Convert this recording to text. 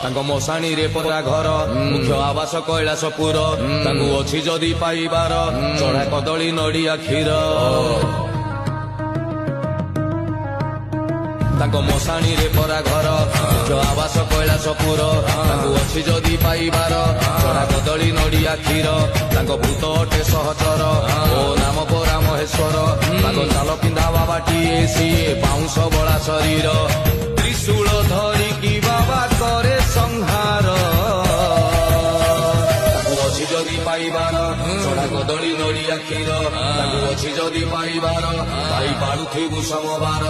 ତାଙ୍କ ମଶାଣୀରେ ପରା ଘର ମୁଖ୍ୟ ଆବାସ କୈଳାସପୁର ତାଙ୍କୁ ଅଛି ଯଦି ପାଇବାର ଚଢା କଦଳୀ ନଡ଼ିଆ କ୍ଷୀର ତାଙ୍କ ମଶାଣୀରେ ପରା ଘର ମୁଖ୍ୟ ଆବାସ କୈଳାସପୁର ତାଙ୍କୁ ଅଛି ଯଦି ପାଇବାର ଚଢା କଦଳୀ ନଡ଼ିଆ କ୍ଷୀର ତାଙ୍କ ଭୂତ ଅଟେ ସହଚର ଓ ନାମ ପରା ମହେଶ୍ୱର ତାଙ୍କ ଚାଲ ପିନ୍ଧା ବାବାଟିଏ ସିଏ ବାଉଁଶ ବଳା ଶରୀର ତ୍ରିଶୂଳ ଧରିକି ବାବା କରେ ସଂହାର ତାଙ୍କୁ ଅଛି ଯଦି ପାଇବାର ଚଢା କଦଳୀ ନଡ଼ିଆ କ୍ଷୀର ତାଙ୍କୁ ଅଛି ଯଦି ପାଇବାର ପାଇ ପାରୁଥିବୁ ସମବାର